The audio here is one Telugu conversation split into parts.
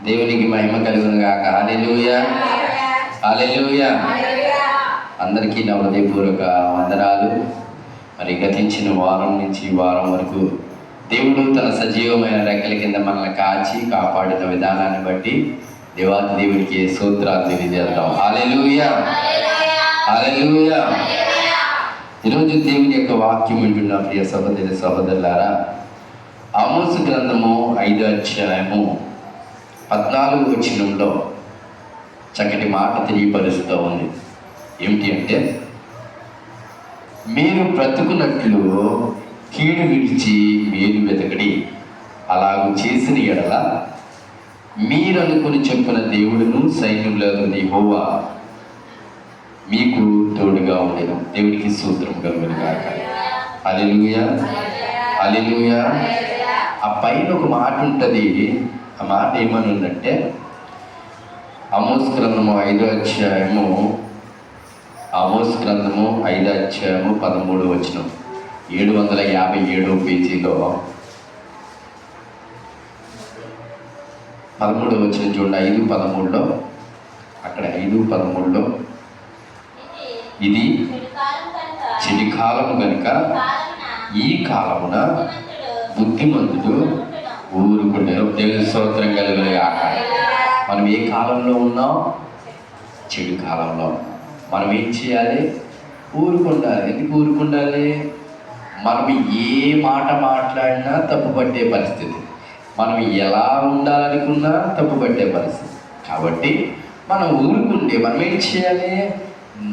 దేవునికి మహిమ కలుగును గాక. హల్లెలూయా, హల్లెలూయా. అందరికీ నా హృదయపూర్వక వందనాలు. మరి గతించిన వారం నుంచి ఈ వారం వరకు దేవుడు తన సజీవమైన రెక్కల కింద మనల్ని కాచి కాపాడిన విధానాన్ని బట్టి దేవాతి దేవుడికి స్తోత్రాలు తెలియజేద్దాం. హల్లెలూయా, హల్లెలూయా. ఈరోజు దేవుని యొక్క వాక్యం వింటున్న ప్రియ సహోదరి సహోదరులారా, ఆమోసు గ్రంథము 5వ అధ్యాయము 14వ వచనంలో చక్కటి మాట తెలియపరుస్తూ ఉంది. ఏమిటి అంటే, మీరు బ్రతుకున్నట్లు కీడు విడిచి మేలు వెతకడి, అలాగూ చేసిన ఎడల మీరనుకుని చెప్పిన దేవుడును సైన్యములకు యెహోవా మీకు తోడుగా ఉండెను. దేవుడికి స్తోత్రం కలుగును గాక. హల్లెలూయా, హల్లెలూయా. ఆ పైన ఒక మాట ఉంటుంది. ఆ మాట ఏమని ఉందంటే, ఆమోసు గ్రంథము 5వ అధ్యాయము 13వ వచనం, 757వ పేజీలో 13వ వచనం చూడండి. 5:13లో, అక్కడ 5:13లో, ఇది చెడు కాలము కనుక ఈ కాలమున బుద్ధిమంతుడు ఊరుకుంటారు. దేవుని స్తోత్రం కలుగును గాక. మనం ఏ కాలంలో ఉన్నాం? చెడు కాలంలో. మనం ఏం చేయాలి? ఊరుకుండాలి. ఎందుకు ఊరుకుండాలి? మనం ఏ మాట మాట్లాడినా తప్పు పట్టే పరిస్థితి, మనం ఎలా ఉండాలనుకున్నా తప్పు పట్టే పరిస్థితి. కాబట్టి మనం ఊరుకుంటే మనం ఏం చేయాలి?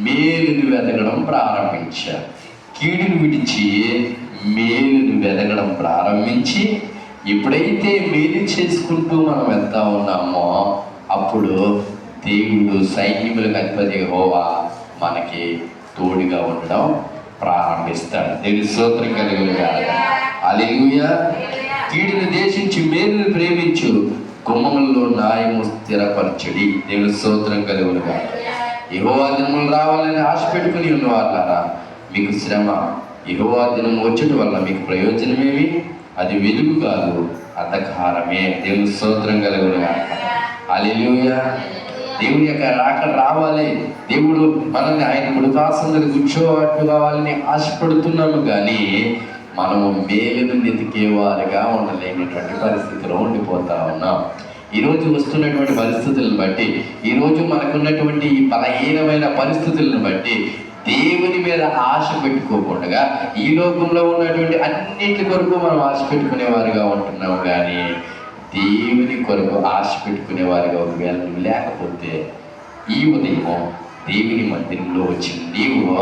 మేలును వెతకడం ప్రారంభించాలి. కీడును విడిచి మేలును వెతకడం ప్రారంభించి ఎప్పుడైతే మేలు చేసుకుంటూ మనం వెళ్తా ఉన్నామో అప్పుడు దేవుడు సైన్యములకు అధిపతి యెహోవా మనకి తోడుగా ఉండడం ప్రారంభిస్తాడు. దేవుని స్తోత్రం కలుగును గాక. హల్లెలూయా. కీడును దేశించి మేలును ప్రేమించు, గుమ్మములలో న్యాయము స్థిరపరచుడి. దేవుని స్తోత్రం కలుగును గాక. యెహోవా దినములు రావాలని ఆశ పెట్టుకుని ఉన్నవాళ్ళారా, మీకు శ్రమ. యెహోవా దినం వచ్చుట వల్ల మీకు ప్రయోజనమేమి? అది వెలుగు కాదు, అంధకారమే. దేవుని స్తోత్రం కలుగును గాక. హల్లెలూయా. దేవుని యొక్క రాకడ రావాలి. దేవుడు మనల్ని ఆయన కుడిపాసంలో కూర్చోబట్టు కావాలని ఆశపడుతున్నాము, కానీ మనము మేలును వెతికేవారుగా ఉండలేనటువంటి పరిస్థితిలో ఉండిపోతా ఉన్నాం. ఈరోజు వస్తున్నటువంటి పరిస్థితులను బట్టి, ఈరోజు మనకున్నటువంటి ఈ బలహీనమైన పరిస్థితులను బట్టి దేవుని మీద ఆశ పెట్టుకోకుండా ఈ లోకంలో ఉన్నటువంటి అన్నిటి కొరకు మనం ఆశ పెట్టుకునేవారుగా ఉంటున్నాము, కానీ దేవుని కొరకు ఆశ పెట్టుకునేవారుగా ఒకవేళ నువ్వు లేకపోతే ఈ ఉదయం దేవుని మందిరంలో వచ్చిన నీవు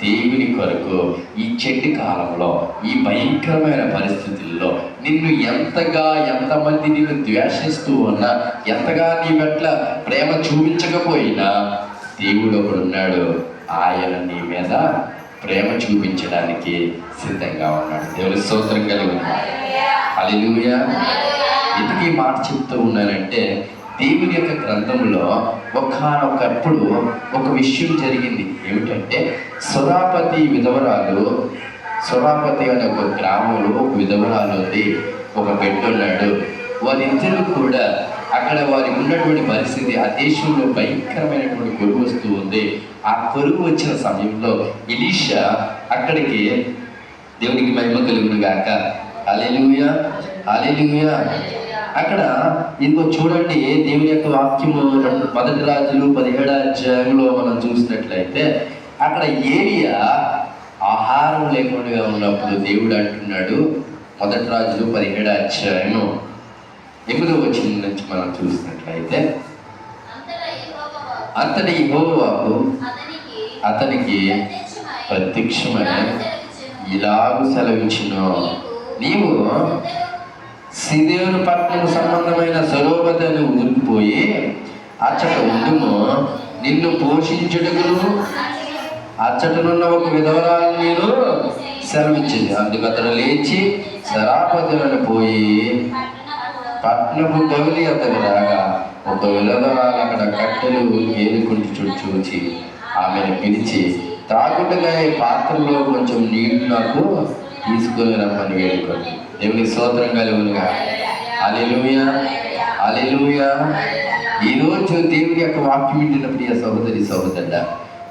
దేవుని కొరకు ఈ చెడ్డ కాలంలో, ఈ భయంకరమైన పరిస్థితుల్లో నిన్ను ఎంతమంది నిన్ను ద్వేషిస్తూ ఉన్నా, ఎంతగా నీ పట్ల ప్రేమ చూపించకపోయినా దేవుడు ఒకడున్నాడు. ఆయన నీ మీద ప్రేమ చూపించడానికి సిద్ధంగా ఉన్నాడు. దేవుని స్తోత్రం కలుగును. హల్లెలూయా. ఎందుకు ఈ మాట చెప్తూ ఉన్నానంటే, దేవుని యొక్క గ్రంథంలో ఒకానొకప్పుడు ఒక విషయం జరిగింది. ఏమిటంటే, సురాపతి అనే ఒక గ్రామంలో ఒక విధవరాలు ఉంది, ఒక బిడ్డ ఉన్నాడు. వారిద్దరూ కూడా అక్కడ వారికి ఉన్నటువంటి పరిస్థితి, ఆ దేశంలో భయంకరమైనటువంటి కరువు వస్తూ ఉంది. ఆ కరువు వచ్చిన సమయంలో ఎలీషా అక్కడికి, దేవునికి మహిమ కలుగును గాక. హల్లెలూయా, హల్లెలూయా. అక్కడ ఇంకో చూడండి, దేవుని యొక్క వాక్యము 1 రాజులు 17వ అధ్యాయంలో మనం చూసినట్లయితే, అక్కడ ఏలియా ఆహారం లేకుండా ఉన్నప్పుడు దేవుడు అంటున్నాడు. 1 రాజులు 17వ అధ్యాయము 8వ వచనం నుంచి మనం చూసినట్లయితే, అంతటి యెహోవాకు అతనికి ప్రత్యక్షమై ఇలాగు సెలవిచ్చును, నీవు సిదోను పట్టణం సంబంధమైన సరోబతను ఊరికిపోయి అచ్చట ఉండుము, నిన్ను పోషించుటకును అచ్చటనున్న ఒక విధవరాలు నేను సెలవిచ్చింది. అందుకు అతను లేచి సరాపతులను పోయి పట్టణపు గవిలి అతను రాగా ఒక విధవరాలు అక్కడ కట్టెలు ఏరుకుంటూ చూచి ఆమెను పిలిచి, త్రాగుటగా ఈ పాత్రలో కొంచెం నీళ్లు నాకు తీసుకొని రమ్మని వేడుకొని. దేవుని స్తోత్రం కలుగునుగా. హల్లెలూయా, హల్లెలూయా. ఈరోజు దేవుని యొక్క వాక్యం వింటున్న ప్రియ సహోదరి సహోదరుడా,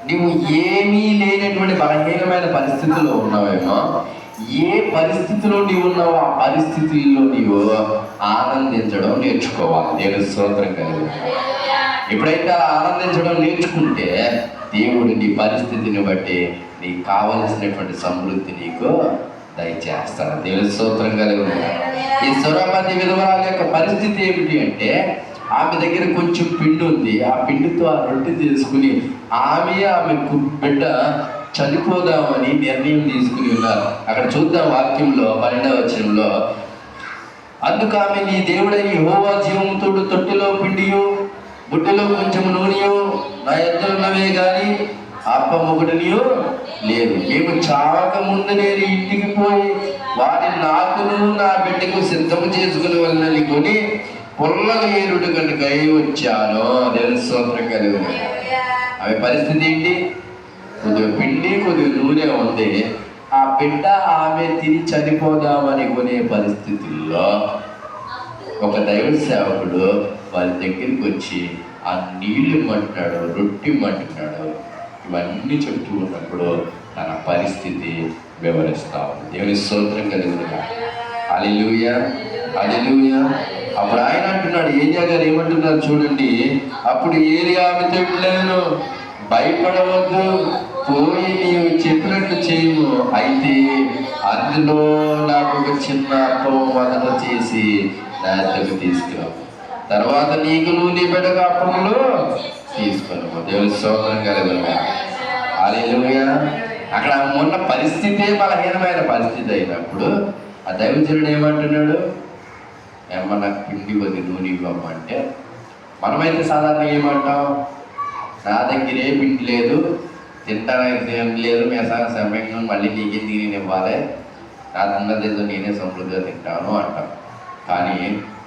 నువ్వు ఏమీ లేనటువంటి బలహీనమైన పరిస్థితుల్లో ఉన్నావేమో, ఏ పరిస్థితిలో నీవు ఉన్నావో ఆ పరిస్థితుల్లో నీవు ఆనందించడం నేర్చుకోవాలి. దేవుని స్తోత్రం కలిగి ఎప్పుడైతే అలా ఆనందించడం నేర్చుకుంటే దేవుడు నీ పరిస్థితిని బట్టి నీకు కావలసినటువంటి సమృద్ధి నీకు దయచేస్తాడు. దేవుని స్తోత్రం కలిగి ఈ సురపతి విధవరాల యొక్క పరిస్థితి ఏమిటి అంటే, ఆమె దగ్గర కొంచెం పిండి ఉంది. ఆ పిండితో ఆ రొట్టె తీసుకుని ఆమె బిడ్డ చనిపోదామని నిర్ణయం తీసుకుని ఉన్నారు. అక్కడ చూద్దాం వాక్యంలో 12వ వచనంలో, అందుకు ఆమె, నీ దేవుడైన యెహోవా జీవముతోడు తొట్టిలో పిండియో బుడ్డిలో కొంచెం నూనెయో నా ఎద్దులున్నవే కానీ అప్పమొకటినియో లేదు. మేము చావక ముందు నేను ఇంటికి పోయి వాటిని నాకును నా బిడ్డకు సిద్ధము చేసుకుని వెళ్ళని కొని పొల్లగా ఏరుడు కనుక వచ్చాను. దేవుని స్తోత్రం కలిగి ఆమె పరిస్థితి ఏంటి? కొద్దిగా పిండి కొద్దిగా నూనె ఉంది. ఆ బిడ్డ ఆమె తిని చనిపోదామని కొనే పరిస్థితుల్లో ఒక దైవ సేవకుడు వారి దగ్గరికి వచ్చి ఆ నీళ్లు మంటున్నాడు, రొట్టి మంటున్నాడు, ఇవన్నీ చెప్తూ ఉన్నప్పుడు తన పరిస్థితి వివరిస్తావు. దేవుని స్తోత్రం కలుగునుగా. హల్లెలూయా, హల్లెలూయా. అప్పుడు ఆయన అంటున్నాడు, ఏలియా గారు ఏమంటున్నారు చూడండి. అప్పుడు ఏలియా ఆమెతో ఇట్లను, భయపడవద్దు, పోయి నీవు చెప్పినట్లు చేయము. అయితే అందులో నాకు ఒక చిన్న అప్పం మొదట చేసి నా దగ్గర తీసుకురా, తర్వాత నీకు నీ బిడ్డకు అప్పములు తీసుకున్నాము. దేవుని స్తోత్రం కలుగునుగా. హల్లెలూయా. అక్కడ మొన్న పరిస్థితే బలహీనమైన పరిస్థితి అయినప్పుడు ఆ దైవజనుడు ఏమంటున్నాడు, ఏమన్నా పిండి కొద్ది నూనె ఇవ్వమంటే, మనమైతే సాధారణ ఏమంటాం, నా దగ్గర ఏ పిండి లేదు, తింటానికి ఏం లేదు, సమయంలో మళ్ళీ నీకెందుకు నేను ఇవ్వాలి, నాకున్నదేదో నేనే సమృద్ధిగా తింటాను అంటాం. కానీ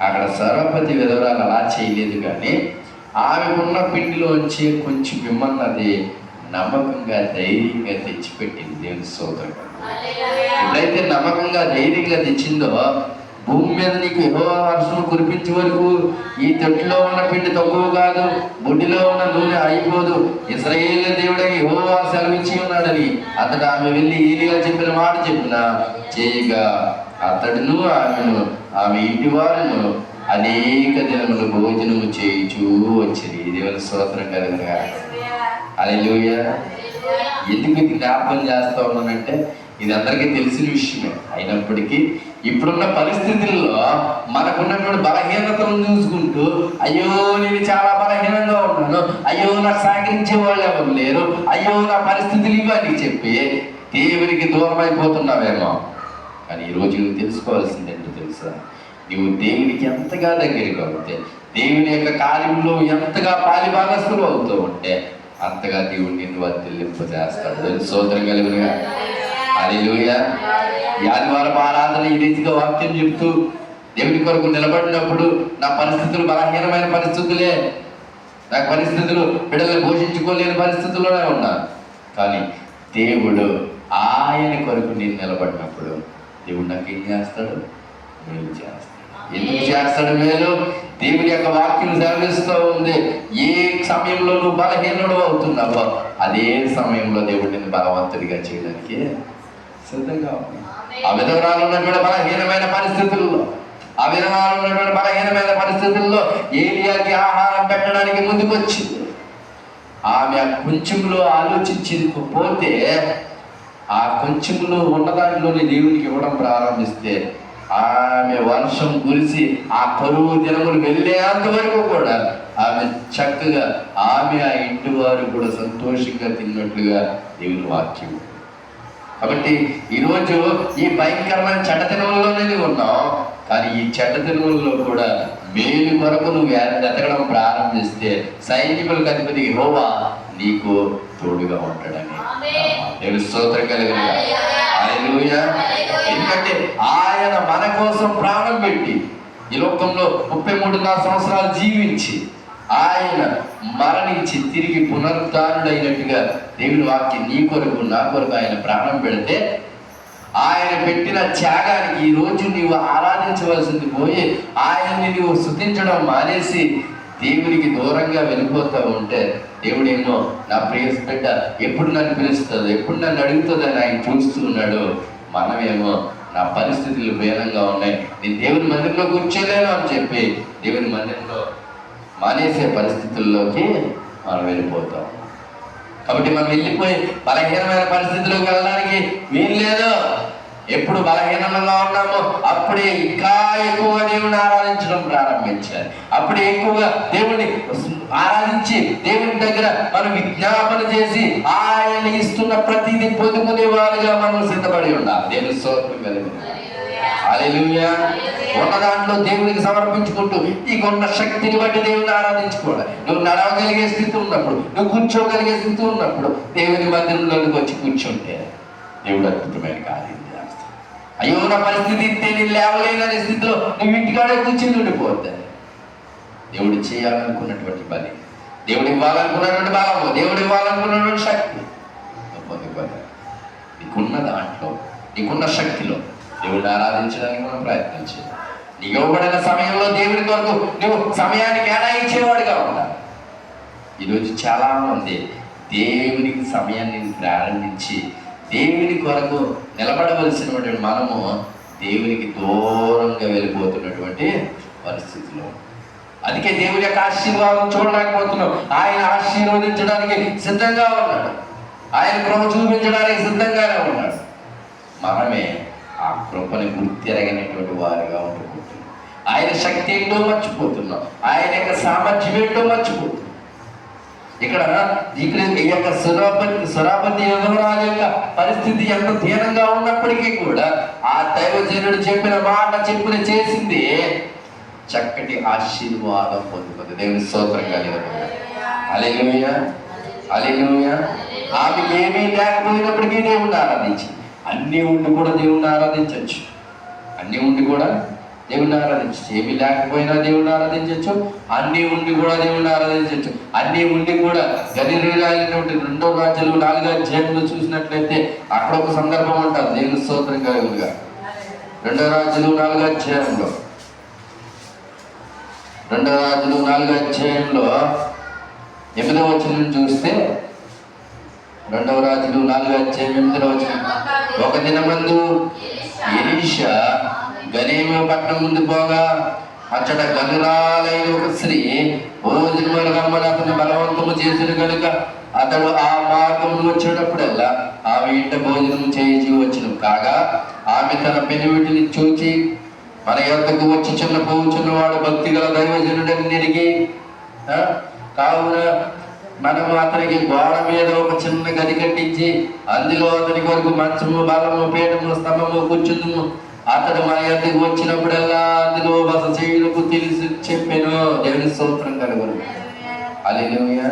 అక్కడ సర్వపతి విధవరాలు అలా చేయలేదు. కానీ ఆమెకున్న పిండిలోంచి కొంచెం మిమ్మల్ని నమ్మకంగా ధైర్యంగా తెచ్చిపెట్టింది. దేవుని స్తోత్రం. ఎప్పుడైతే నమ్మకంగా ధైర్యంగా తెచ్చిందో, భూమి మీద నీకు యెహోవా వర్షం కురిపించే వరకు ఈ తొట్టిలో ఉన్న పిండి తక్కువ కాదు, బుడ్డిలో ఉన్న నూనె అయిపోదు, ఇశ్రాయేలు దేవుడే యెహోవా సెలవిచ్చి ఉన్నాడని అతడు ఆమె వెళ్ళి ఏలియా చెప్పిన మాట చెప్పిన చేయగా అతడును ఆమెను ఆమె ఇంటి వారును అనేక దినములు భోజనము చేయించూ వచ్చింది. దేవుని స్తోత్రం కలుగునుగా. హల్లెలూయా. ఎందుకు ఇది జ్ఞాపకం చేస్తా ఉన్నానంటే, ఇది అందరికీ తెలిసిన విషయమే. అయినప్పటికీ ఇప్పుడున్న పరిస్థితుల్లో మనకున్నటువంటి బలహీనతను చూసుకుంటూ, అయ్యో నేను చాలా బలహీనంగా ఉన్నాను, అయ్యో నాకు సహకరించే వాళ్ళు ఎవరు లేరు, అయ్యో నా పరిస్థితులు ఇవన్నీ చెప్పి దేవునికి దూరం అయిపోతున్నావేమో. కానీ ఈరోజు నువ్వు తెలుసుకోవాల్సింది ఏంటో తెలుసా? నువ్వు దేవునికి ఎంతగా దగ్గరగా అవుతే, దేవుని యొక్క కార్యంలో ఎంతగా పాలిభాగస్తులు అవుతూ ఉంటే అంతగా దేవుడు నిన్ను వర్ధిల్లింప చేస్తాడు. స్తోత్రం కలుగునుగా. హల్లెలూయా. ఈ ఆదివారం ఆరాధన ఈ రీతిగా వాక్యం చెప్తూ దేవుని కొరకు నిలబడినప్పుడు, నా పరిస్థితులు బలహీనమైన పరిస్థితులే, నా పరిస్థితులు బిడ్డలు పోషించుకోలేని పరిస్థితుల్లోనే ఉన్నా, కానీ దేవుడు ఆయన కొరకు నేను నిలబడినప్పుడు దేవుడు నాకు ఏం చేస్తాడు? మేలు చేస్తాడు. ఎందుకు చేస్తాడు మేలు? దేవుని యొక్క వాక్యం సెలవిస్తూ ఉంది, ఏ సమయంలో నువ్వు బలహీనుడు అవుతున్నావో అదే సమయంలో దేవుడు నిన్ను బలవంతుడిగా చేయడానికి సిద్ధంగా ఉంది. ఆ విధవరాలు ఉన్నటువంటి బలహీనమైన పరిస్థితుల్లో, ఆ విధవరాలు ఉన్నటువంటి బలహీనమైన పరిస్థితుల్లో ఏలియాకి ఆహారం పెట్టడానికి ముందుకు వచ్చింది. ఆమె కొంచెంలో ఆలోచించకపోతే, ఆ కొంచెంలో ఉన్న దాంట్లోనే దేవునికి ఇవ్వడం ప్రారంభిస్తే, ఆమె వర్షం కురిసి ఆ కరువు దినములు వెళ్ళేంత వరకు కూడా ఆమె చక్కగా ఆమె ఆ ఇంటి వారు కూడా సంతోషంగా తిన్నట్లుగా దేవుని వాక్యం. కాబట్టి ఈరోజు ఈ భయంకరమైన చెడ్డ దినముల్లోనే ఉన్నాం. కానీ ఈ చెడ్డ దినములలో కూడా మేలు కొరకు నువ్వు వెతకడం ప్రారంభిస్తే సైనికులకు అధిపతి యెహోవా నీకు తోడుగా ఉంటాడని దేవుని స్తోత్రం కలుగునుగా. హల్లెలూయా. ఎందుకంటే ఆయన మన కోసం ప్రాణం పెట్టి ఈ లోకంలో 33.5 సంవత్సరాలు జీవించి ఆయన మరణించి తిరిగి పునరుద్ధారుడైనట్టుగా దేవుని వాక్యం నీ కొరకు నా కొరకు ఆయన ప్రాణం పెడితే ఆయన పెట్టిన త్యాగానికి ఈరోజు నీవు ఆరాధించవలసింది పోయి ఆయన్ని నువ్వు స్తుతించడం మానేసి దేవునికి దూరంగా వెళ్ళిపోతూ ఉంటే దేవుడేమో నా ప్రియ బిడ్డ ఎప్పుడు నన్ను పిలుస్తుంది, ఎప్పుడు నన్ను అడుగుతుందని ఆయన చూస్తూ ఉన్నాడు. మనమేమో నా పరిస్థితులు భేదంగా ఉన్నాయి, నేను దేవుని మందిరంలో కూర్చోలేను అని చెప్పి దేవుని మందిరంలో మానేసే పరిస్థితుల్లోకి మనం వెళ్ళిపోతాం. కాబట్టి మనం వెళ్ళిపోయి బలహీనమైన పరిస్థితుల్లోకి వెళ్ళడానికి వీలు లేదు. ఎప్పుడు బలహీనంగా ఉన్నామో అప్పుడే ఇంకా ఎక్కువగా దేవుని ఆరాధించడం ప్రారంభించాలి. అప్పుడే ఎక్కువగా దేవుని ఆరాధించి దేవుని దగ్గర మనం విజ్ఞాపన చేసి ఆయన ఇస్తున్న ప్రతిదీ పొందుకునే వారుగా మనం సిద్ధపడి ఉండాలి. దేవుని స్తోత్రం కలుగును. హల్లెలూయా. ఉన్న దాంట్లో దేవునికి సమర్పించుకుంటూ నీకున్న శక్తిని బట్టి దేవుని ఆరాధించుకోవాలి. నువ్వు నడవగలిగే స్థితి ఉన్నప్పుడు, నువ్వు కూర్చోగలిగే స్థితి ఉన్నప్పుడు దేవుని మందిరంలోకి వచ్చి కూర్చుంటే దేవుడు అద్భుతమైన కార్యం చేస్తాడు. అయ్యో నా పరిస్థితి ఇంతే, నేను లేవలేననే స్థితిలో నువ్వు ఇంటికాడే కూర్చుని ఉండిపోతే దేవుడు చేయాలనుకున్నటువంటి బలి, దేవుడు ఇవ్వాలనుకున్నటువంటి బలము, దేవుడు ఇవ్వాలనుకున్నటువంటి శక్తి పొందుకోవాలి. నీకున్న దాంట్లో, నీకున్న శక్తిలో దేవుడిని ఆరాధించడానికి మనం ప్రయత్నించాలి. నీకు ఇవ్వబడిన సమయంలో దేవుడి కొరకు నువ్వు సమయాన్ని కేటాయించేవాడిగా ఉండాలి. ఈరోజు చాలా మంది దేవునికి సమయాన్ని ప్రారంభించి దేవుని కొరకు నిలబడవలసినటువంటి మనము దేవునికి దూరంగా వెళ్ళిపోతున్నటువంటి పరిస్థితిలో, అందుకే దేవుని యొక్క ఆశీర్వాదం చూడలేకపోతున్నాం. ఆయన ఆశీర్వదించడానికి సిద్ధంగా ఉన్నాడు, ఆయన కృప చూపించడానికి సిద్ధంగానే ఉన్నాడు. మనమే ఆ కృపని గుర్తెరగనటువంటి వారిగా ఉండిపోతున్నాం. ఆయన శక్తి ఏంటో మర్చిపోతున్నాం, ఆయన యొక్క సామర్థ్యం ఏంటో మర్చిపోతున్నాం. ఇక్కడ ఈ యొక్క సురాపతి యువరాజు యొక్క పరిస్థితి ఎంత దీనంగా ఉన్నప్పటికీ కూడా ఆ దైవజనుడు చెప్పిన మాట చెప్పిన చేసింది చక్కటి ఆశీర్వాదం పొందుకుంది. దేవుని స్తోత్రం కలిగిన. హల్లెలూయా, హల్లెలూయా. ఆమెకి ఏమీ లేకపోయినప్పటికీ దేవుణ్ణి ఆరాధించి, అన్నీ ఉండి కూడా దేవుణ్ణి ఆరాధించవచ్చు. అన్నీ ఉండి కూడా దేవుణ్ణి ఆరాధించచ్చు. ఏమీ లేకపోయినా దేవుణ్ణి ఆరాధించవచ్చు, అన్నీ ఉండి కూడా దేవుణ్ణి ఆరాధించవచ్చు. అన్నీ ఉండి కూడా గలిలయైనటువంటి 2వ రాజులు 4వ అధ్యాయంలో చూసినట్లయితే అక్కడ ఒక సందర్భం ఉంటుంది. దేవుని స్తోత్రం కలుగునుగా. 2వ రాజులు 4వ అధ్యాయంలో 2వ రాజులు 4వ అధ్యాయంలో 8వ వచనం చూస్తే, 2వ రాజులు 4వ అధ్యాయం 8వ వచనం, ఒక దినమందు ఎలీషా గనీము పట్టణం ముందు పోగా అచ్చట గనురాలైన ఒక స్త్రీ భోజనములు రమ్మని అతను బలవంతము చేసిన కనుక అతడు ఆ మార్గమును వచ్చేటప్పుడల్లా ఆమె ఇంట భోజనం చేయించి వచ్చును. కాగా ఆమె తన పెనివిటిని చూచి మన యొద్దకు వచ్చి పోచున్నవాడు భక్తి గల దైవజనుడని నెరిగి, కావున మనము అతనికి గోడ మీద ఒక చిన్న గది కట్టించి అందులో అతని కొరకు మంచము, బలము, పీఠము, స్తంభము కూర్చుందుము. అతడు మన యొద్దకు వచ్చినప్పుడల్లా అందులో బస చేయుటకు తెలిసి చెప్పాను. దేవుని స్తోత్రం కలుగును. హల్లెలూయా.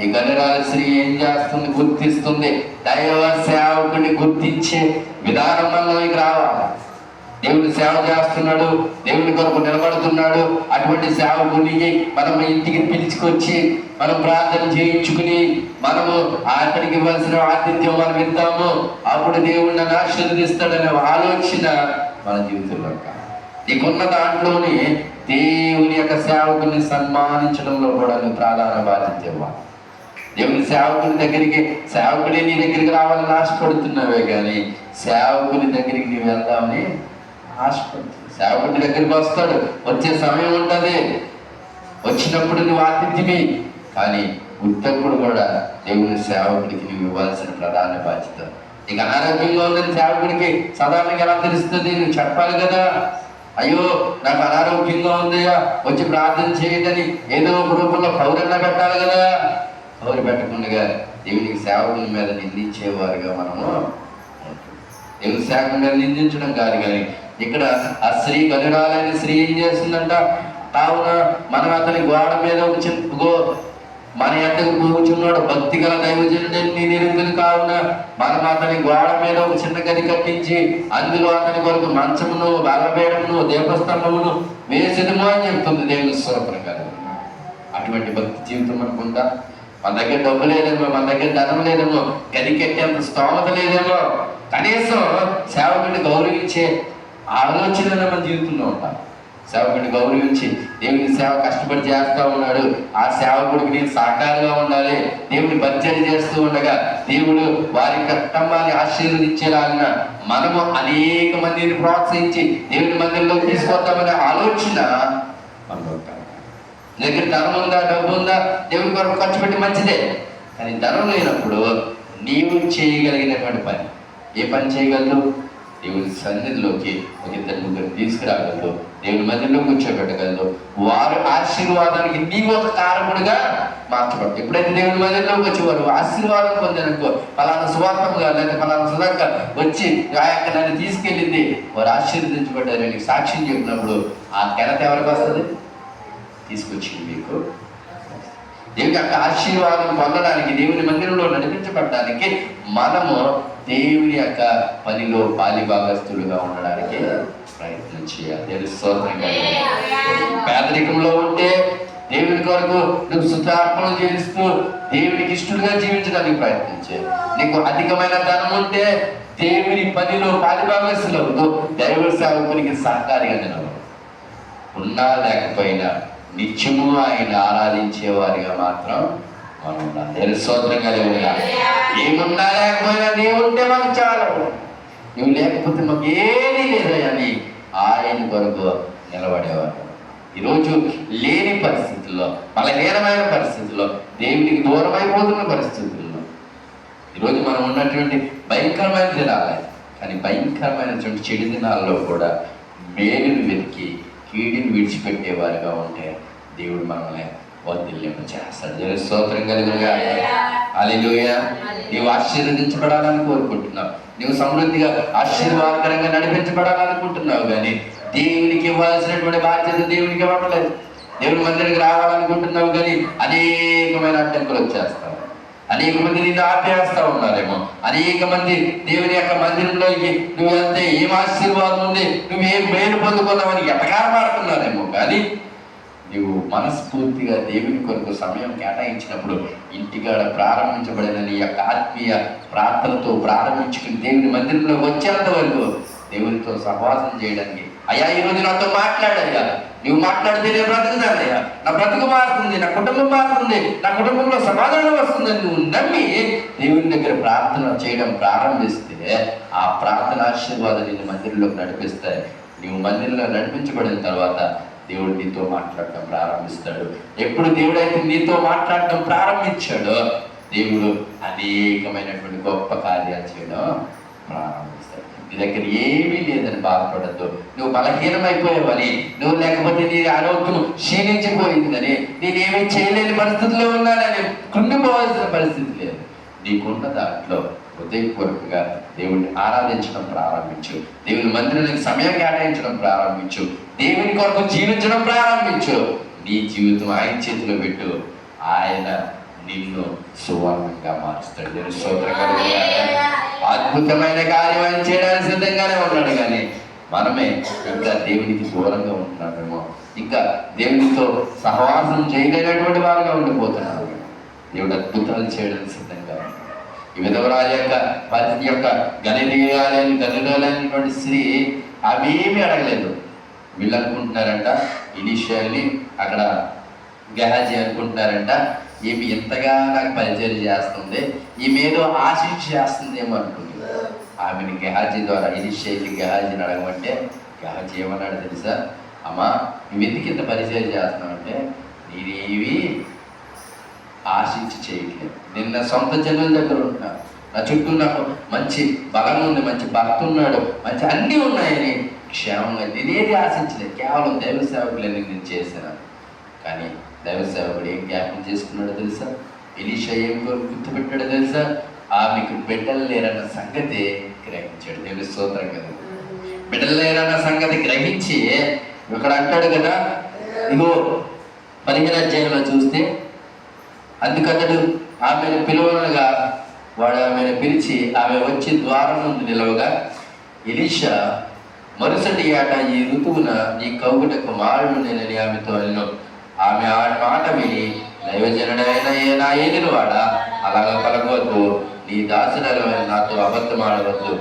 ఈ గనురాలి స్త్రీ ఏం చేస్తుంది? గుర్తిస్తుంది. దైవ సేవకుని గుర్తించే విధానం మనలోకి రావాలి. దేవుని సేవ చేస్తున్నాడు, దేవుని కొరకు నిలబడుతున్నాడు, అటువంటి సేవకుని మనం ఇంటికి పిలుచుకొచ్చి మనం ప్రార్థన చేయించుకుని మనము అతనికి ఇవ్వాల్సిన ఆతిథ్యం మనం ఇద్దాము, అప్పుడు దేవుడు నన్ను ఆశీర్వదిస్తాడనే ఆలోచన మన జీవితంలో. నీకున్న దాంట్లోనే దేవుని యొక్క సేవకుని సన్మానించడంలో కూడా నువ్వు ప్రధాన బాధ్యత ఇవ్వాలి. దేవుని సేవకుడే నీ దగ్గరికి రావాలని ఆశపడుతున్నావే కానీ సేవకుని దగ్గరికి నువ్వు వెళ్దామని ఆశపడుతుంది. సేవకుడి దగ్గరికి వస్తాడు, వచ్చే సమయం ఉంటుంది, వచ్చినప్పుడు నువ్వు ఆతిథ్యమే. కానీ ఉత్తప్పుడు కూడా దేవుని సేవకుడికి నువ్వు ఇవ్వాల్సిన ప్రధాన బాధ్యత. నీకు అనారోగ్యంగా ఉందని సేవకుడికి సాధారణంగా ఎలా తెలుస్తుంది? నువ్వు చెప్పాలి కదా, అయ్యో నాకు అనారోగ్యంగా ఉందయ్యా వచ్చి ప్రార్థన చేయదని ఏదో ఒక రూపంలో పౌరన్నా పెట్టాలి కదా. పౌరు పెట్టకుండా దేవునికి సేవకుని మీద నిందించేవారుగా మనము దేవుని సేవకుని మీద నిందించడం కాదు. కానీ ఇక్కడ ఆ స్త్రీ గనురాలైన స్త్రీ ఏం చేస్తుందంట? కావున మనం అతని గోడ మీద ఒక చిన్న మన ఎద్దకు కూర్చున్నాడు భక్తి గల దైవజనుడిని నిరుద్ధులు. కావున మనం అతని గోడ మీద ఒక చిన్న గది కట్టించి అందులో అతని కొరకు మంచమును, బలపీఠమును, దీపస్తంభమును వేసేదము అని చెప్తుంది దేవుని స్తోత్రం కలుగును. అటువంటి భక్తి జీవితం అనుకుంటా. మన దగ్గర డబ్బు లేదేమో, మన దగ్గర ధనం లేదేమో, గది కట్టేంత స్తోమత లేదేమో, కనీసం సేవకుడిని గౌరవించే ఆలోచన మన జీవితంలో ఉంటాం. సేవకుడిని గౌరవించి దేవుని సేవ కష్టపడి చేస్తూ ఉన్నాడు, ఆ సేవకుడికి నేను సహకారంగా ఉండాలి, దేవుని పరిచయం చేస్తూ ఉండగా దేవుడు వారి కుటుంబాన్ని ఆశీర్వదించేలాగిన మనము అనేక మందిని ప్రోత్సహించి దేవుని మందిరంలో తీసుకొద్దామనే ఆలోచన మనలో ఉంటాం. దగ్గర ధనం ఉందా, డబ్బు ఉందా, దేవుని కొరకు ఖర్చు పెట్టి మంచిదే. కానీ ధనం లేనప్పుడు నీవు చేయగలిగినటువంటి పని, ఏ పని చేయగలరు? దేవుని సన్నిధిలోకి ఒక ఇద్దరు ముగ్గురు తీసుకురాగలరు, దేవుని మందిరంలో కూర్చోబెట్టగలరు. వారు ఆశీర్వాదానికి నీవు ఒక కారకుడుగా మార్చబడతారు. ఎప్పుడైతే దేవుని మందిరంలోకి వచ్చి వారు ఆశీర్వాదం పొందారనుకో, పలానా సువార్తముగా లేదా పలానా సుధాక వచ్చి ఆ యొక్క నన్ను తీసుకెళ్ళింది, వారు ఆశీర్వదించబడ్డారని సాక్ష్యం చెప్పినప్పుడు ఆ ఘనత ఎవరికి వస్తుంది? తీసుకొచ్చింది మీకు. దేవుని యొక్క ఆశీర్వాదం పొందడానికి, దేవుని మందిరంలో నడిపించబడడానికి మనము దేవుని యొక్క పనిలో పాలిభాగస్తులుగా ఉండడానికి ప్రయత్నం చేయాలి. దేవుని స్తోత్రంగా. పేదరికంలో ఉంటే దేవుని కొరకు నువ్వు శుద్ధార్పణలు చేస్తూ దేవునికి ఇష్టలుగా జీవించడానికి ప్రయత్నించే. నీకు అధికమైన ధనం ఉంటే దేవుని పనిలో పాలిభాగస్తులు దైవ సేవకునికి సహకారిగా నిలవదు. ఉన్నా లేకపోయినా నిత్యము ఆయన ఆరాధించే వారిగా మాత్రం మనం ఉండాలి. దేవుని స్తోత్రంగా. ఏమున్నా లేకపోయినా నీవు ఉంటే మాకు చాలు, నువ్వు లేకపోతే మాకు ఏమీ లేదని ఆయన కొరకు నిలబడేవారు. ఈరోజు లేని పరిస్థితుల్లో, బలహీనమైన పరిస్థితుల్లో, దేవునికి దూరమైపోతున్న పరిస్థితుల్లో, ఈరోజు మనం ఉన్నటువంటి భయంకరమైన దినాలే, కానీ భయంకరమైనటువంటి చెడు దినాల్లో కూడా మేలును వెతికి కీడిని విడిచిపెట్టేవారుగా ఉంటే దేవుడు మనల్ని వర్ధిల్లింప చేస్తాడు. దేవుని స్తోత్రం కలుగునుగా. హల్లెలూయా. నీవు ఆశీర్వదించబడాలని కోరుకుంటున్నావు, నీవు సమృద్ధిగా ఆశీర్వాదకరంగా నడిపించబడాలనుకుంటున్నావు, కానీ దేవునికి ఇవ్వాల్సినటువంటి బాధ్యత దేవునికి ఇవ్వట్లేదు. దేవుని మందిరికి రావాలనుకుంటున్నావు, కానీ అనేకమైన అడ్డంకులు వచ్చేస్తావు. అనేక మంది నిన్ను ఆపేస్తా ఉన్నారేమో. అనేక మంది దేవుని యొక్క మందిరంలోకి నువ్వు వెళ్తే ఏం ఆశీర్వాదం ఉంది, నువ్వేం మేలు పొందుకున్నావని ఎటకారమాడుతున్నారేమో. కానీ నువ్వు మనస్ఫూర్తిగా దేవుని కొరకు సమయం కేటాయించినప్పుడు, ఇంటికాడ ప్రారంభించబడిన నీ యొక్క ఆత్మీయ ప్రార్థనతో ప్రారంభించుకుని దేవుని మందిరంలోకి వచ్చేంత వరకు దేవునితో సహవాసం చేయడానికి, అయ్యా ఈరోజు నాతో మాట్లాడయ్యా, నువ్వు మాట్లాడితే నేను బ్రతుకుతానయ్యా, నా బ్రతుకు మారుతుంది, నా కుటుంబం మారుతుంది, నా కుటుంబంలో సమాధానం వస్తుందని నువ్వు నమ్మి దేవుని దగ్గర ప్రార్థన చేయడం ప్రారంభిస్తే ఆ ప్రార్థన ఆశీర్వాదం నిన్ను మందిరంలోకి నడిపిస్తాయి. నువ్వు మందిరంలో నడిపించబడిన తర్వాత దేవుడు నీతో మాట్లాడటం ప్రారంభిస్తాడు. ఎప్పుడు దేవుడైతే నీతో మాట్లాడటం ప్రారంభించాడో దేవుడు అనేకమైనటువంటి గొప్ప కార్యాలు చేయడం ప్రారంభిస్తాడు. నీ దగ్గర ఏమీ లేదని బాధపడద్దు. నువ్వు బలహీనమైపోయావని, నువ్వు లేకపోతే నీ ఆరోగ్యం క్షీణించిపోయిందని, నేనేమీ చేయలేని పరిస్థితిలో ఉన్నానని కృంగిపోవాల్సిన పరిస్థితి లేదు. నీకున్న దాంట్లో హృదయపూర్వకంగా దేవుడిని ఆరాధించడం ప్రారంభించు, దేవుని మందిరానికి సమయం కేటాయించడం ప్రారంభించు, దేవుని కొరకు జీవించడం ప్రారంభించు. నీ జీవితం ఆయన చేతిలో పెట్టు, ఆయన నిన్ను సువర్ణంగా మారుస్తాడు. నేను స్తోత్రకరంగా అద్భుతమైన కార్యం ఆయన చేయడానికి సిద్ధంగానే ఉన్నాడు, కానీ మనమే ఇంకా దేవునికి దూరంగా ఉంటున్నామేమో, ఇంకా దేవునితో సహవాసం చేయలేనటువంటి వారుగా ఉండిపోతున్నాము. దేవుడు అద్భుతాలు చేయడానికి సిద్ధంగా ఉన్నాడు. ఈ విధవరాలి యొక్క గలిలేనటువంటి స్త్రీ అవేమీ అడగలేదు. వీళ్ళు అనుకుంటున్నారంట ఎలీషాని, అక్కడ గెహాజీ అనుకుంటున్నారంట ఈమె ఎంతగా నాకు పరిచయం చేస్తుంది, ఈమె ఏదో ఆశించి చేస్తుందేమో అనుకుంటున్నారు. ఆమెను గెహాజీ ద్వారా ఎలీషాని గెహాజీని అడగమంటే గెహాజీ ఏమన్నాడు తెలుసా? అమ్మా నువ్వు ఎందుకు ఇంత పరిచయం చేస్తున్నావు అంటే, నేనేవి ఆశించి చేయట్లేదు, నిన్న సొంత జనుల దగ్గర ఉంటున్నాను, నా చుట్టూ నాకు మంచి బలం ఉంది, మంచి భర్త ఉన్నాడు, మంచి అన్నీ ఉన్నాయని క్షేమంగా నేనేది ఆశించలేదు, కేవలం దైవ సేవకులని నేను చేశాను. కానీ దైవ సేవకుడు ఏం జ్ఞాపకం చేసుకున్నాడో తెలుసా? ఎలీషా ఏం గుర్తుపెట్టాడో తెలుసా? ఆమెకు బిడ్డలు లేరన్న సంగతి గ్రహించాడు. దేవుని స్తోత్రం కదా. బిడ్డలు లేరన్న సంగతి గ్రహించి ఇక్కడ అంటాడు కదా, ఇగో 15వ అధ్యాయంలో చూస్తే, అందుకతడు ఆమెను పిలువనగా వాడు ఆమెను పిలిచి ఆమె వచ్చి ద్వారం ముందు నిలవగా, ఎలీషా మరుసటి ఏట ఈ ఋతువున నీ కౌగుట కుమారుడు నేనని ఆమెతో అన్నాను. ఆమె ఆ మాట విని, దైవజనుడైన నా ఏలినవాడా, అలాగ పలకవద్దు, నీ దాసుడైన నాతో అబద్ధం ఆడవద్దు,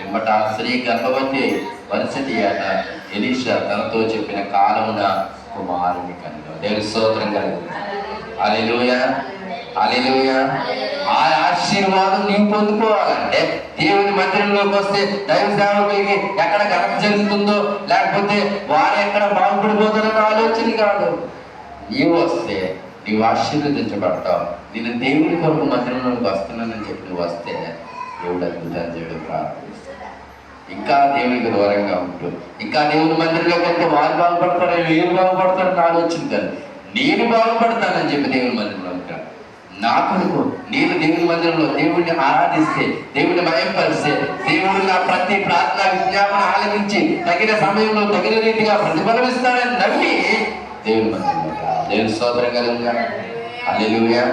పిమ్మట ఆ స్త్రీ గర్భవతి వరుసటి ఏట ఎలీషా తనతో చెప్పిన కాలమున కుమారుని కనుక దేవుని స్తోత్రం కలుగుతుంది. హల్లెలూయా, హల్లెలూయా. ఆ ఆశీర్వాదం నీవు పొందుకోవాలంటే దేవుని మందిరంలోకి వస్తే దైవ సేవకులకి ఎక్కడ ఘనత జరుగుతుందో, లేకపోతే వారు ఎక్కడ బాగుపడిపోతారన్న ఆలోచన కాదు. నీవు వస్తే నీవు ఆశీర్వదించబడతావు. నేను దేవుని కొరకు మందిరంలోకి వస్తున్నానని చెప్పి నువ్వు వస్తే దేవుడు అద్భుతాలు చేయడం ప్రారంభిస్తాడు. ఇంకా దేవునికి దూరంగా ఉంటూ ఇంకా దేవుని మందిరంలోకి వెళ్తే వారు బాగుపడతారో వీరు బాగుపడతారని ఆలోచన కాదు. నేను బాగుపడతానని చెప్పి దేవుని మందిరంలో ఉంటాను. నా కొరకు నేను దేవుని మందిరంలో దేవుడిని ఆరాధిస్తే, దేవుడిని మయంపరిస్తే, దేవుడు నా ప్రతి ప్రార్థన విజ్ఞాపన ఆలకించి తగిన సమయంలో తగిన రీతిగా ప్రతిఫలమిస్తాడని నమ్మి దేవుని మందిరంలో దేవుని స్తోత్రం కలుగుగా. హల్లెలూయా.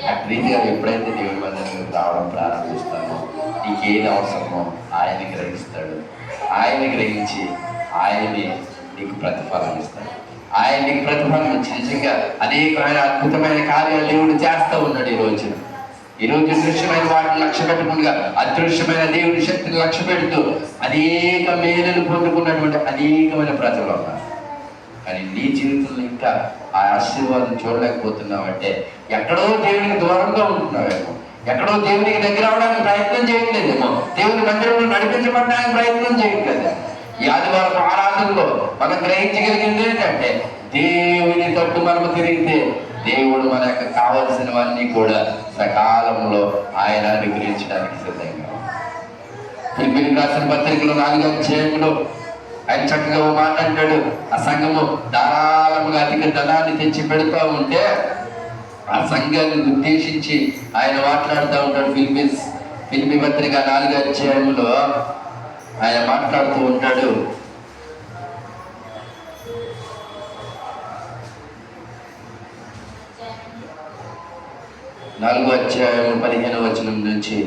అటు రీతిగా ఎప్పుడైతే దేవుని మందిరంలోకి రావడం ప్రారంభిస్తానో నీకేది అవసరమో ఆయన గ్రహిస్తాడు. ఆయన గ్రహించి ఆయన్ని నీకు ప్రతిఫలం ఇస్తాడు. ఆయన నీకు ప్రతిఫలం ఇచ్చి నిజంగా అనేకమైన అద్భుతమైన కార్యాలు దేవుడు చేస్తూ ఉన్నాడు. ఈరోజు దృశ్యమైన వాటిని లక్ష్య పెట్టకుండా అదృశ్యమైన దేవుడి శక్తిని లక్ష్య పెడుతూ అనేక మేలులు పొందుకున్నటువంటి అనేకమైన ప్రజలు ఉన్నారు. కానీ నీ జీవితంలో ఇంకా ఆ ఆశీర్వాదం చూడలేకపోతున్నావంటే ఎక్కడో దేవునికి దూరంగా ఉంటున్నావేమో, ఎక్కడో దేవునికి దగ్గర అవడానికి ప్రయత్నం చేయట్లేదేమో, దేవుని మందిరంలో నడిపించబడడానికి ప్రయత్నం చేయట్లేదు. ఈ ఆదివారం ఆరాధనలో మనం గ్రహించగలిగింది ఏంటంటే దేవుని తట్టు మనము తిరిగితే దేవుడు మనకు కావలసినవన్నీ కూడా సకాలంలో ఆయన అనుగ్రహించడానికి సిద్ధంగా. ఫిలిప్పీయులకు రాసిన పత్రికలో 4వ అధ్యాయంలో ఆయన చక్కగా మాట్లాడాడు. ఆ సంఘము ధారాళముగా అధిక ధనాన్ని తెచ్చి పెడుతూ ఉంటే ఆ సంఘాన్ని ఉద్దేశించి ఆయన మాట్లాడుతూ ఉంటాడు. ఫిలిప్పీ పత్రిక 4వ అధ్యాయంలో ఆయన మాట్లాడుతూ ఉంటాడు. 4వ అధ్యాయం 15వ వచనం నుంచి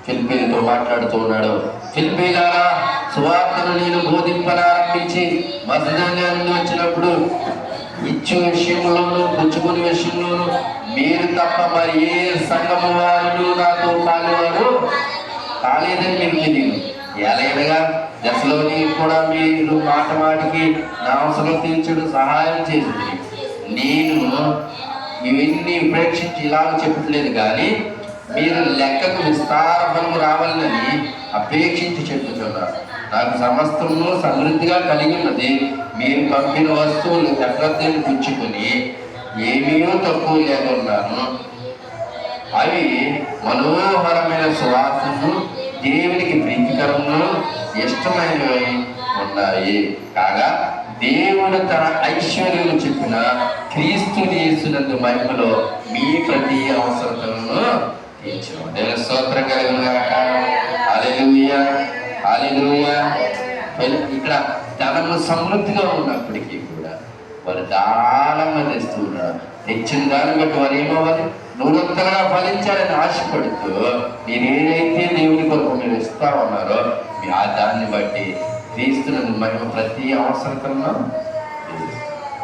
ఫిలిప్పీలతో మాట్లాడుతూ ఉన్నాడు. ఫిలిప్పీలారా, సువార్తను నేను బోధింపనారంభించి మసిదోనియా నుండి వచ్చినప్పుడు ఇచ్చు విషయంలోనూ పుచ్చుకునే విషయంలోనూ మీరు తప్ప మరి ఏ సంఘము వారు నాతో పాలేవారు కాలేదని మీకు తెలియదు. ఎలాగనగా దశలోని కూడా మీరు మాట మాటికి నా అవసరం తీర్చడం సహాయం చేసింది. నేను ఇవన్నీ ఉపేక్షించి ఇలాగ చెప్పట్లేదు, కానీ మీరు లెక్కకు విస్తార ఫలము రావాలని అపేక్షించి చెప్పుతున్నారు. నాకు సమస్తము సమృద్ధిగా కలిగి ఉన్నది. మీరు పంపిన వస్తువులు జాగ్రత్తలు పుచ్చుకొని ఏమీ తక్కువ లేకున్నాను. అవి మనోహరమైన సువాసనను దేవునికి ప్రీతికరము ఇష్టమైనవి ఉన్నాయి. కాగా దేవుడు తన ఐశ్వర్యము చెప్పిన క్రీస్తు యేసునందు మహిమలో మీ ప్రతి అవసరతలను తీర్చును. దేవుని స్తోత్రం కలుగునుగాక. హల్లెలూయా, హల్లెలూయా. ఇక్కడ ధనము సమృద్ధిగా ఉన్నప్పటికీ కూడా వారు ధారాళంగా తెస్తూ ఉన్నారు. తెచ్చిన దాన్ని బట్టి వారు ఏమవ్వాలి? నూరంతగా ఫలించాలని ఆశపడుతూ మీరు ఏదైతే దేవుని కొరకు మీరు ఇస్తా ఉన్నారో మీ ఆ దాన్ని బట్టి క్రీస్తునందు మహిమ ప్రతి అవసరతలను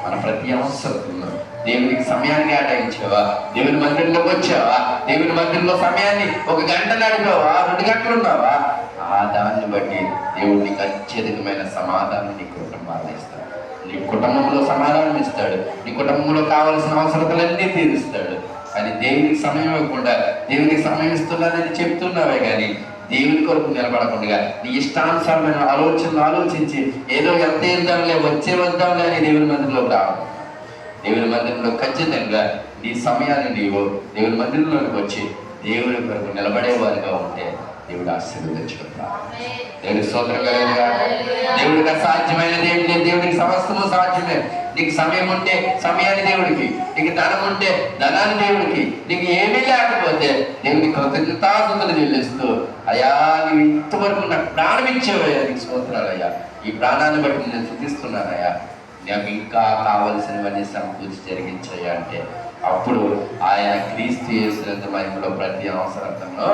మన ప్రతి అవసరతలను దేవునికి సమయాన్ని కేటాయించావా? దేవుని మందిరంలోకి వచ్చావా? దేవుని మందిరంలో సమయాన్ని 1 గంట నడిపావా? 2 గంటలు ఉన్నావా? ఆ దాన్ని బట్టి దేవుడు నీకు అత్యధికమైన సమాధానం నీ కుటుంబాన్ని ఇస్తాడు. నీ కుటుంబంలో సమాధానం ఇస్తాడు. నీ కుటుంబంలో కావలసిన అవసరతలన్నీ తీరుస్తాడు. కానీ దేవునికి సమయం ఇవ్వకుండా దేవునికి సమయం ఇస్తున్నానని చెప్తున్నావే కానీ దేవుని కొరకు నిలబడకుండా నీ ఇష్టానుసారమైన ఆలోచనలు ఆలోచించి ఏదో ఎంత వెళ్దాంలే వచ్చే వద్దాంలే అని దేవుని మందిరంలోకి రావడం. దేవుని మందిరంలో ఖచ్చితంగా నీ సమయాన్ని నీవు దేవుని మందిరంలోకి వచ్చి దేవుని కొరకు నిలబడేవారిగా ఉంటే దేవుడు ఆశీర్వదించుకుంటాడు. దేవుడి స్తోత్రం కలుగునుగా. దేవుడికి అసాధ్యమైనది ఏం లేదు. దేవుడికి సమస్తము సాధ్యమే. నీకు సమయం ఉంటే సమయాన్ని దేవుడికి, నీకు ధనం ఉంటే ధనాన్ని దేవుడికి, నీకు ఏమీ లేకపోతే దేవుడికి కృతజ్ఞతాస్తుతులు చెల్లిస్తూ అయ్యా నీవు ఇంతవరకు నాకు ప్రాణం ఇచ్చేవయ్యా, నీకు స్తోత్రాలయ్యా, ఈ ప్రాణాన్ని బట్టి నేను స్తుతిస్తున్నానయ్యా, నాకు ఇంకా కావలసినవన్నీ సమకూర్చి జరిగించయ్యా అంటే అప్పుడు ఆయన క్రీస్తు యేసునందు మహిమలో ప్రతి అవసరతను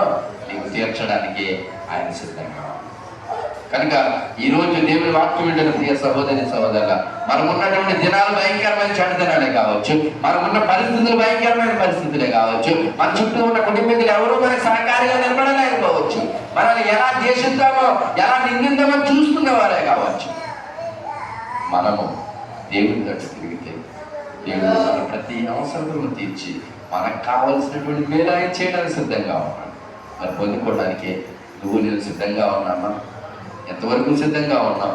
నీకు తీర్చడానికి ఆయన సిద్ధంగా. కనుక ఈరోజు దేవుని వాక్యం వింటున్న ప్రియ సహోదరి సహోదరుల, మనం ఉన్నటువంటి దినాలు భయంకరమైన చెడుతనాలే కావచ్చు, మనం ఉన్న పరిస్థితులు భయంకరమైన పరిస్థితులే కావచ్చు, మన చుట్టూ ఉన్న కుటుంబీకులు ఎవరూ మనకు సహకారిగా నిలబడలేకపోవచ్చు, మనల్ని ఎలా ద్వేషిద్దామో, ఎలా నిందిద్దామో చూస్తున్న వారే కావచ్చు. మనము దేవుని తట్టు తిరిగితే దేవుడు మన ప్రతి అవసరం తీర్చి మనకు కావలసినటువంటి మేలు చేయడానికి సిద్ధంగా ఉన్నాడు. మరి పొందుకోవడానికి నువ్వు నేను సిద్ధంగా ఉన్నామా? ఎంతవరకు సిద్ధంగా ఉన్నాం?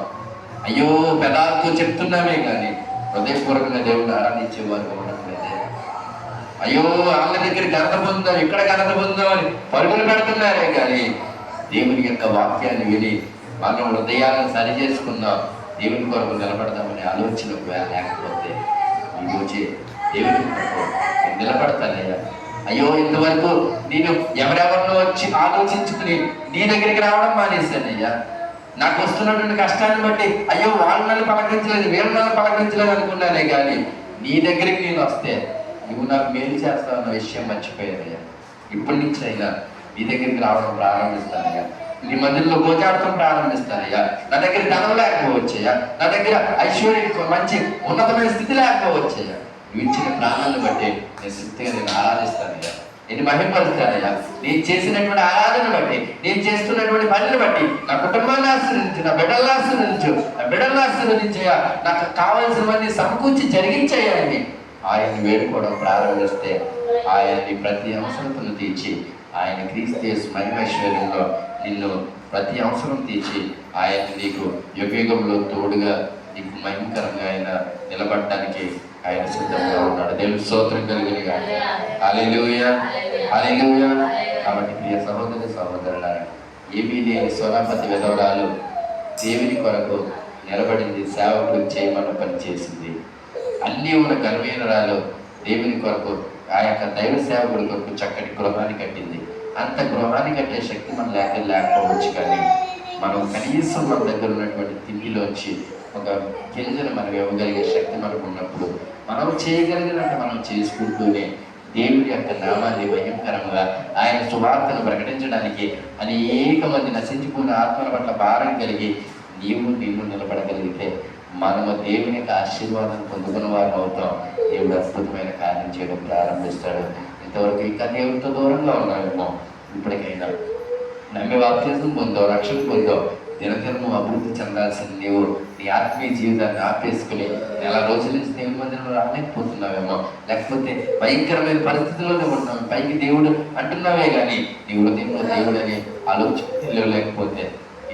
అయ్యో పెదాలతో చెప్తున్నామే కానీ హృదయపూర్వకంగా దేవుడిని ఆరాధించే వారికి ఉండట్లేదే. అయ్యో వాళ్ళ దగ్గర ఘనత పొందాం, ఇక్కడ ఘనత పొందాం అని పరుగులు పెడుతున్నారే కానీ దేవుని యొక్క వాక్యాన్ని విని మనం హృదయాలను సరి చేసుకుందాం, దేవుని కొరకు నిలబడదామనే ఆలోచన లేకపోతే ఈరోజే దేవుని కొరకు నేను నిలబడతానయ్యా. అయ్యో ఇంతవరకు నేను ఎవరెవరినో వచ్చి ఆలోచించుకుని నీ దగ్గరికి రావడం మానేశానయ్యా. నాకు వస్తున్నటువంటి కష్టాన్ని బట్టి అయ్యో వాళ్ళు నన్ను పలకరించలేదు, వీళ్ళు నన్ను పలకరించలేదు అనుకున్నానే కానీ నీ దగ్గరికి నేను వస్తే నువ్వు నాకు మేలు చేస్తావు అన్న విషయం మర్చిపోయానయ్యా. ఇప్పటి నుంచి అయినా నీ దగ్గరికి రావడం ప్రారంభిస్తానయ్యా. నీ మందిరంలో గోచాడటం ప్రారంభిస్తానయ్యా. నా దగ్గర ధనం లేకపోవచ్చయ్యా, నా దగ్గర ఐశ్వర్యం మంచి ఉన్నతమైన స్థితి లేకపోవచ్చయ్యా. నువ్వు ఇచ్చిన ప్రాణాలను బట్టి నేను శక్తిగా నేను ఆరాధిస్తానయ్యా, నేను మహిమపరుస్తానయ్యా. నేను చేసినటువంటి ఆరాధన బట్టి, నేను చేస్తున్నటువంటి పనిని బట్టి నా కుటుంబాన్ని ఆశీర్వదించు, నా బిడ్డలను ఆశీర్వదించు, నా బిడ్డలను ఆశీర్వదించయ్యా. నాకు కావాల్సినవన్నీ సమకూర్చి జరిగించయ్యాని ఆయన్ని వేడుకోవడం ప్రారంభిస్తే ఆయన్ని ప్రతి అవసరతను తీర్చి ఆయన క్రీస్తు మహిమైశ్వర్యంలో నిన్ను ప్రతి అవసరం తీర్చి ఆయన నీకు యుగయుగంలో తోడుగా నీకు మహిమకరంగా ఆయన నిలబడటానికి ఆయన సిద్ధంగా ఉన్నాడు. దేవుని స్తోత్రం కలిగినగా. హల్లెలూయా, హల్లెలూయా. కాబట్టి ప్రియ సహోదరి సహోదరులారా, ఏమీ లేని సోనాపతి విధవరాలు దేవుని కొరకు నిలబడింది, సేవకుడు చేయమన్న పని చేసింది. అన్నీ ఉన్న గర్వీనరాలు దేవుని కొరకు ఆ యొక్క దైవ సేవకుడి కొరకు చక్కటి గృహాన్ని కట్టింది. అంత గృహాన్ని కట్టే శక్తి మన లేకపోవచ్చు, కానీ మనం కనీసం మన దగ్గర ఉన్నటువంటి తిండిలోంచి ఒక గింజను మనం ఇవ్వగలిగే శక్తి మనకు ఉన్నప్పుడు మనం చేయగలిగినట్టు మనం చేసుకుంటూనే దేవుడి యొక్క నామాన్ని భయంకరంగా ఆయన సువార్తను ప్రకటించడానికి అనేక మంది నశించుకున్న ఆత్మల పట్ల భారం కలిగి నిన్ను నిలబడగలిగితే మనము దేవుని యొక్క ఆశీర్వాదాన్ని పొందుకున్న వారు అవుతాం. దేవుడు అద్భుతమైన కార్యం చేయడం ప్రారంభిస్తాడు. ఇంతవరకు ఇంకా దేవుడితో దూరంగా ఉన్నామేమో, ఇప్పటికైనా నమ్మి బాప్తిజం పొందో, రక్షణ పొందో, దినదినము అభివృద్ధి చెందాల్సిన నీవు నీ ఆత్మీయ జీవితాన్ని ఆపేసుకుని నెల రోజుల నుంచి దేవుని మందిరంలో రాలేకపోతున్నావేమో, లేకపోతే భయంకరమైన పరిస్థితుల్లోనే ఉంటున్నావు. పైకి దేవుడు అంటున్నావే కానీ నీ హృదయంలో దేవుడు అనే ఆలోచన లేకపోతే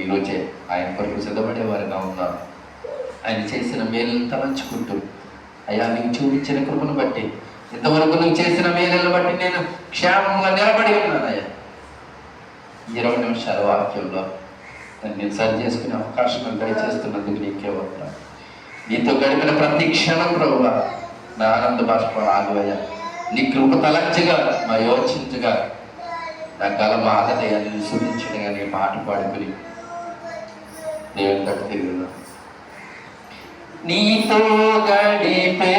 ఈరోజే ఆయన కొరకు సిద్ధపడేవారుగా ఉన్నాం. ఆయన చేసిన మేలును తలంచుకుంటూ, అయ్యా నీకు చూపించిన కృపను బట్టి, ఇంతవరకు నువ్వు చేసిన మేలును బట్టి నేను క్షేమంగా నిలబడి ఉన్నానయ్యా. 20 నిమిషాల వాక్యంలో నేను సరి చేసుకునే అవకాశం దయచేస్తున్నందుకు నీకే వస్తున్నాను. నీతో గడిపిన ప్రతి క్షణం ప్రభువా నా ఆనంద బాష్పాలు ఆగువయ్యా. నీ కృప తలంచగా మా యోచించగా నా గల మాదయాన్ని సూచించడగా నీ మాట పాడుకుని దేవుని తట్టు తిరుగున్నా. నీతో గడిపే